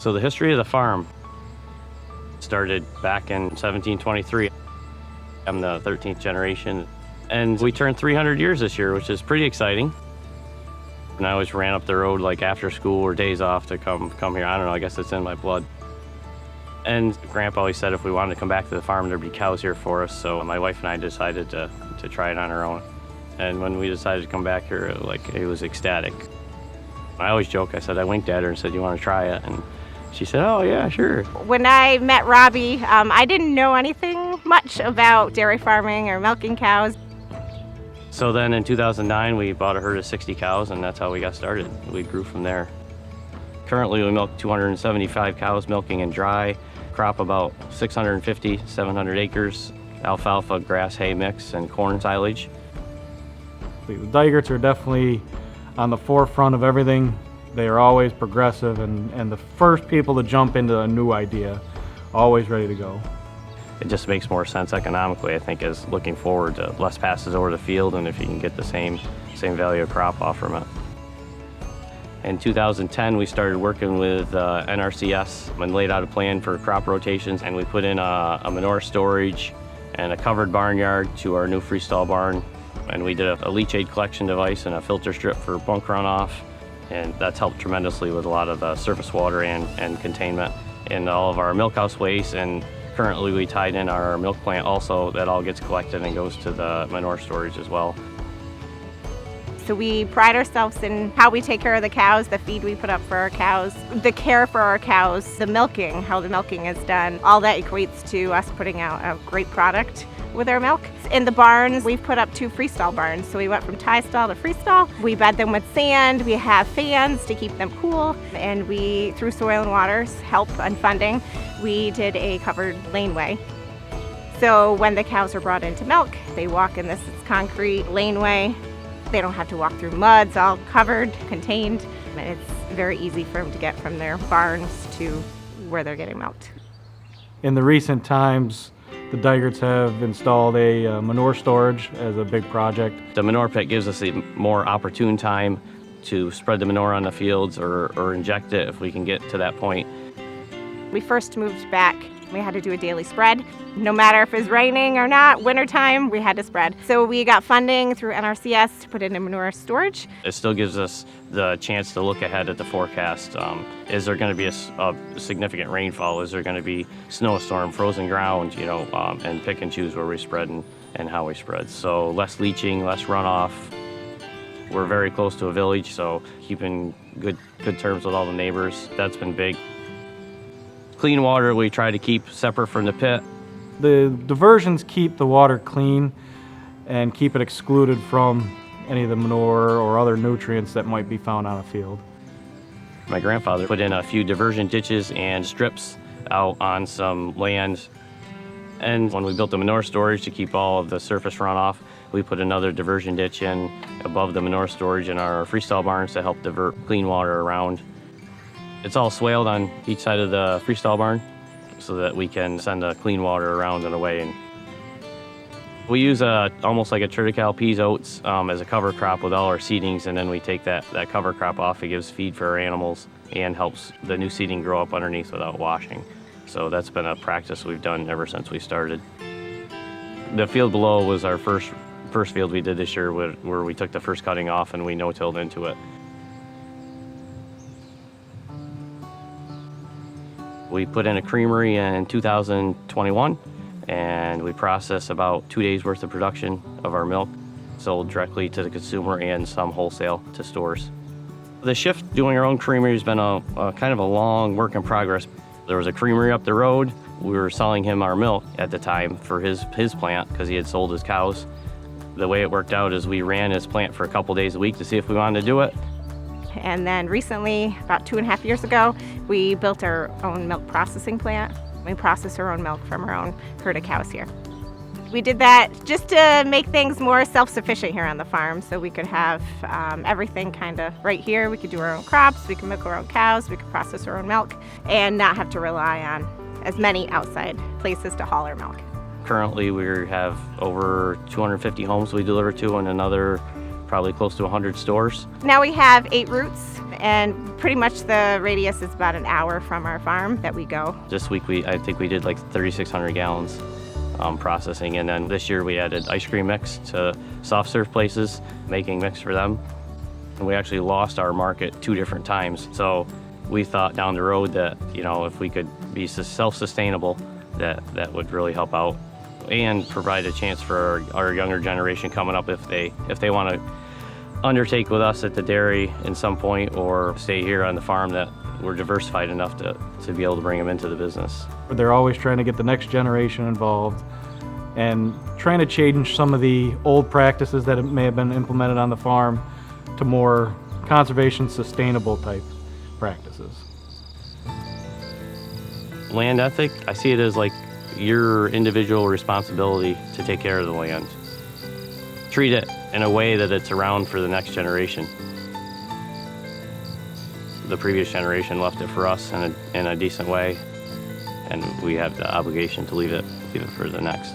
So the history of the farm started back in 1723. I'm the 13th generation, and we turned 300 years this year, which is pretty exciting. And I always ran up the road like after school or days off to come here. I don't know, I guess it's in my blood. And Grandpa always said if we wanted to come back to the farm, there'd be cows here for us. So my wife and I decided to try it on our own. And when we decided to come back here, it was ecstatic. I always joke, I said, I winked at her and said, you want to try it? And she said, oh yeah, sure. When I met Robby, I didn't know anything much about dairy farming or milking cows. So then in 2009, we bought a herd of 60 cows, and that's how we got started. We grew from there. Currently, we milk 275 cows, milking and dry, crop about 650, 700 acres, alfalfa, grass, hay mix, and corn silage. The Dygerts are definitely on the forefront of everything. They are always progressive and the first people to jump into a new idea, always ready to go. It just makes more sense economically, I think, as looking forward to less passes over the field, and if you can get the same value of crop off from it. In 2010, we started working with NRCS and laid out a plan for crop rotations, and we put in a manure storage and a covered barnyard to our new freestall barn. And we did a leachate collection device and a filter strip for bunk runoff, and that's helped tremendously with a lot of the surface water and containment in all of our milk house waste. And currently we tied in our milk plant also. That all gets collected and goes to the manure storage as well. So we pride ourselves in how we take care of the cows, the feed we put up for our cows, the care for our cows, the milking, how the milking is done. All that equates to us putting out a great product with our milk. In the barns, we've put up 2 freestall barns. So we went from tie stall to freestall. We bed them with sand. We have fans to keep them cool. And we, through Soil and Water's help and funding, we did a covered laneway. So when the cows are brought into milk, they walk in this concrete laneway. They don't have to walk through mud. It's all covered, contained, and it's very easy for them to get from their barns to where they're getting milked. In the recent times, the Dygerts have installed a manure storage as a big project. The manure pit gives us a more opportune time to spread the manure on the fields or inject it if we can get to that point. We first moved back. We had to do a daily spread. No matter if it's raining or not, wintertime, we had to spread. So we got funding through NRCS to put in a manure storage. It still gives us the chance to look ahead at the forecast. Is there going to be a significant rainfall? Is there going to be snowstorm, frozen ground, and pick and choose where we spread and how we spread. So less leaching, less runoff. We're very close to a village, so keeping good terms with all the neighbors, that's been big. Clean water we try to keep separate from the pit. The diversions keep the water clean and keep it excluded from any of the manure or other nutrients that might be found on a field. My grandfather put in a few diversion ditches and strips out on some land. And when we built the manure storage to keep all of the surface runoff, we put another diversion ditch in above the manure storage in our freestall barns to help divert clean water around. It's all swaled on each side of the freestall barn so that we can send the clean water around and away. And we use almost like a triticale peas oats as a cover crop with all our seedings, and then we take that cover crop off. It gives feed for our animals and helps the new seeding grow up underneath without washing. So that's been a practice we've done ever since we started. The field below was our first field we did this year where we took the first cutting off and we no-tilled into it. We put in a creamery in 2021, and we process about 2 days worth of production of our milk, sold directly to the consumer and some wholesale to stores. The shift doing our own creamery has been a kind of a long work in progress. There was a creamery up the road. We were selling him our milk at the time for his plant because he had sold his cows. The way it worked out is we ran his plant for a couple days a week to see if we wanted to do it. And then recently, about 2.5 years ago, we built our own milk processing plant. We process our own milk from our own herd of cows here. We did that just to make things more self-sufficient here on the farm, so we could have everything kind of right here. We could do our own crops, we could milk our own cows, we could process our own milk, and not have to rely on as many outside places to haul our milk. Currently, we have over 250 homes we deliver to and another probably close to 100 stores. Now we have 8 routes, and pretty much the radius is about an hour from our farm that we go. This week I think we did like 3,600 gallons processing, and then this year we added ice cream mix to soft serve places, making mix for them. And we actually lost our market 2 different times. So we thought down the road that, if we could be self-sustainable, that would really help out and provide a chance for our younger generation coming up if they want to undertake with us at the dairy in some point or stay here on the farm, that we're diversified enough to be able to bring them into the business. They're always trying to get the next generation involved and trying to change some of the old practices that may have been implemented on the farm to more conservation, sustainable type practices. Land ethic, I see it as like your individual responsibility to take care of the land. Treat it in a way that it's around for the next generation. The previous generation left it for us in a decent way, and we have the obligation to leave it for the next.